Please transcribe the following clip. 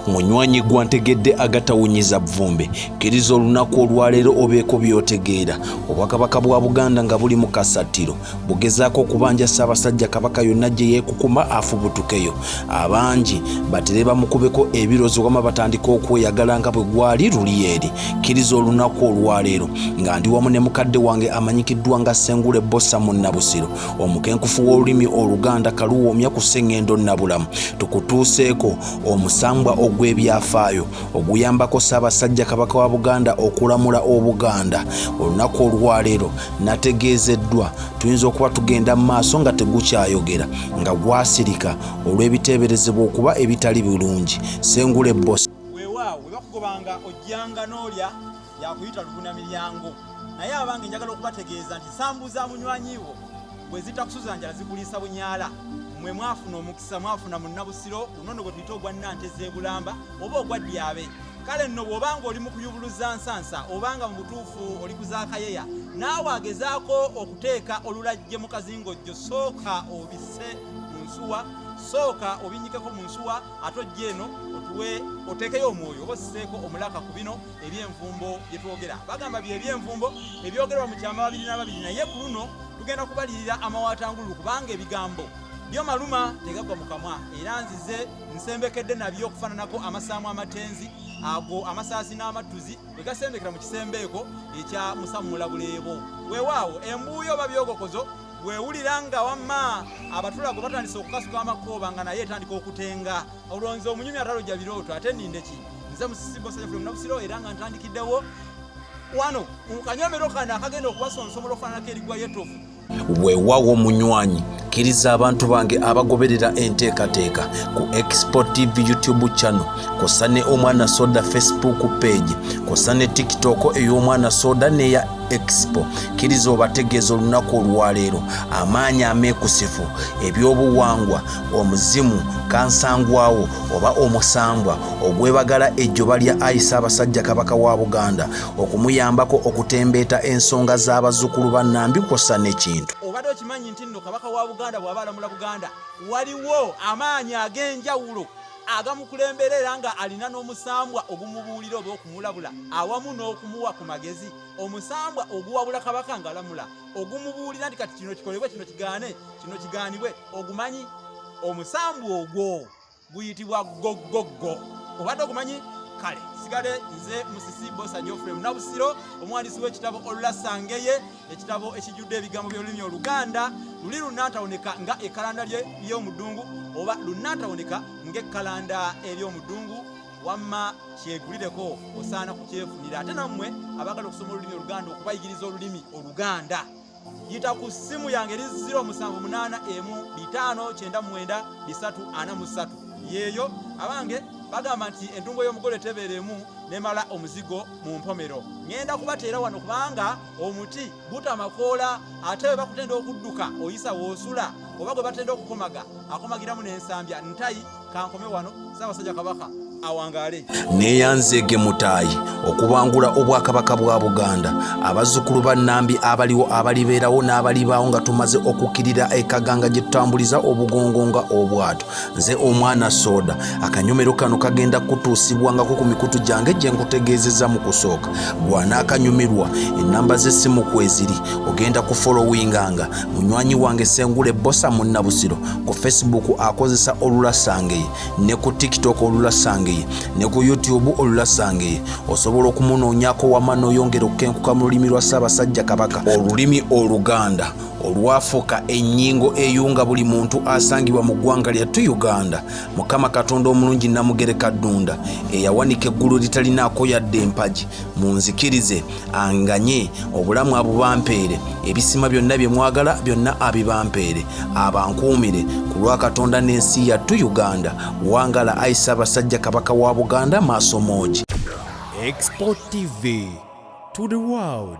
munywanyi gwantegedde agatawunyiza vumbe kkiriza olunaku olwaleero obeeko by'otegeera. Obwakabaka bwa Buganda nga buli mu kasattiro bugezaako okubanja Ssaabasajja Kabaka yonna gye yeekukuma afubutukeyo. Abangi batere bamukubeko ebirozo wama batandika okweyagala nga bwe gwali luli eri. Kkiriza olunaku olwaleero nga ndi wamu ne mukadde wange amanyikiddwa nga Ssengule Bbosa mu Nabusiro, omukenkufu w'olulimi Oluganda kaluwoomya ku Ssengendo Nabulamu. Tukutuuseeko omusambwa ogw'ebyafaayo oguyambako Ssaabasajja Kabaka wa Buganda okulamula Obuganda. Olunaku olwaleero nategeezeddwa tuyinza okuba tugenda mu maaso nga tegukyayogera nga gwasirika olw'ebiteeberezebwa okuba ebitali bulungi. Ssengule Bbosa weewaawo we bakugobanga ojjanga n'olya yakuyita lubuna miryango, naye abange njagala okubategeeza nti sambuza munywanyiwo bwe zitakusuzanjala zikuliisa bunyaala. Mwe mwafuna omukisa, mwafuna mu Nabusiro lunono bwe tuyita ogwa Nanteze Bulamba oba ogwa Dyabe. Kale nno bw'obanga oli mu kuyubuluza Nsansa obanga mu butuufu oli kuzaakayeya naawe agezaako okuteeka olulajje mu kazingojjo, sooka obisse mu nsuwa, sooka obinyikeko mu nsuwa, ate ojje eno oteekeyo omwoyo oba osseeko omulaka ku bino ebyenvumbo bye twogera. Bagamba bye ebyenvumbo ebyogerwa mu kyama 22, naye ku luno tugenda kubalirira amawaatangululu kubanga ebigambo byo maluma tegagwa mu kamwa, era nzize nsembekedde nabyo okufaananako amasaamu amatenzi ago amasaasi n'amatuzi bwe gasembekera mu kisembeeko ekya Musamula Buleebo. Weewaawo embuuyo oba byogokozo bwewulira nga wamma abatulago batandise okukasuka amakooba nga naye etandika okutenga. Olwonzi omunyumi atalojja birooto ate nninde ki? Nze Musisi Bbosa mu Nabusiro era nga ntandikiddewo wano mu kanyomero kano akagenda okubasonsomola okufaananako erigwa y'ettovu. Weewaawo munywanyi, kkiriza abantu bange abagoberera enteekateeka ku Expo TV YouTube channel, kosa ne Omwana Soda Facebook page, kosa ne TikTok ey'Omwana Soda n'eya Expo. Kkiriza obategeeza olunaku olwaleero amaanyi ameekusifu, ebyobuwangwa, omuzimu, kansangwawo oba omusambwa ogwebagala ejjoba lya Ayi Ssaabasajja Kabaka wa Buganda okumuyambako okutembeeta ensonga z'abazzukulu ba Nambi kosa n'ekintu. Obadde okimanyi nti nno Kabaka wa Buganda bw'aba alamula Buganda waliwo amaanyi ag'enjawulo agamukulemberera nga alina n'omusambwa ogumubuulira oba okumulabula awamu n'okumuwa ku magezi. Omusambwa oguwabula Kabaka ng'alamula ogumubuulira nti kati kino kikolebwe, kino kigaane, kino kigaanibwe, ogumanyi? Omusambwa ogwo guyitibwa goggoggo. Obadde ogumanyi? Kale sigale nze Musisi Bbosa Geoffrey Nabusiro, omuwandiisi w'ekitabo Olulasangeye, ekitabo ekijjudde ebigambo by'olulimi Oluganda. Luli lunaatawoneka nga ekkalanda ly'omudungu oba lunaatawoneka ng'ekkalanda ery'omudungu. Wamma kyegulireko osaana kukyefunira. Ate nammwe abaagala okusoma olulimi Oluganda okubayigiriza olulimi Oluganda, yita ku ssimu yange eri 0781599343. Yeeyo abange bagamba nti entungo y'omugole tebeeremu nemala omuzigo mu mpomero. Ngenda kubateera wano kubanga omuti gutamakoola, ate bwe bakutenda okudduka oyisa woosula, oba gwe batenda okukomaga akomagiramu n'ensambya. Ntayi kankome wano, Ssaabasajja Kabaka awangaale. Neeyanzeege Mutaayi okubangula obwakabaka bwa Buganda. Abazzukulu ba Nambi abaliwo, abalibeerawo n'abalibaawo nga tumaze okukkirira ekaganga gye tutambuliza obugongo nga obwato. Nze Omwana Soda, akanyomero kano kagenda kutuusibwangako ku mikutu gyange gye nkutegeezezza mu kusooka. Bw'anaakanyumirwa ennamba z'essimu kweziri, ogenda ku followinganga munywanyi wange Ssengule Bbosa mu Nabusiro ku Facebook akozesa Olulasangeye, ne ku TikTok Olulasangeye, ne ku YouTube Olulasangeye. Osobola okumunoonyako wamma n'oyongera okukenkuka mu lulimi lwa Ssaabasajja Kabaka, olulimi Oluganda olwafuuka ennyingo eyunga buli muntu asangibwa mu ggwanga lyattu Uganda. Mukama Katonda omulungi Namugereka Ddunda eyawanika eggulu litalinaako yadde empagi, munzikirize anganye obulamu abubampeere, ebisima byonna bye mwagala byonna abibampeere, abankuumire ku lwa Katonda n'ensi yattu Uganda. Wangala Ayi Ssaabasajja Kabaka wa Buganda maaso moogi. Expo TV to the world.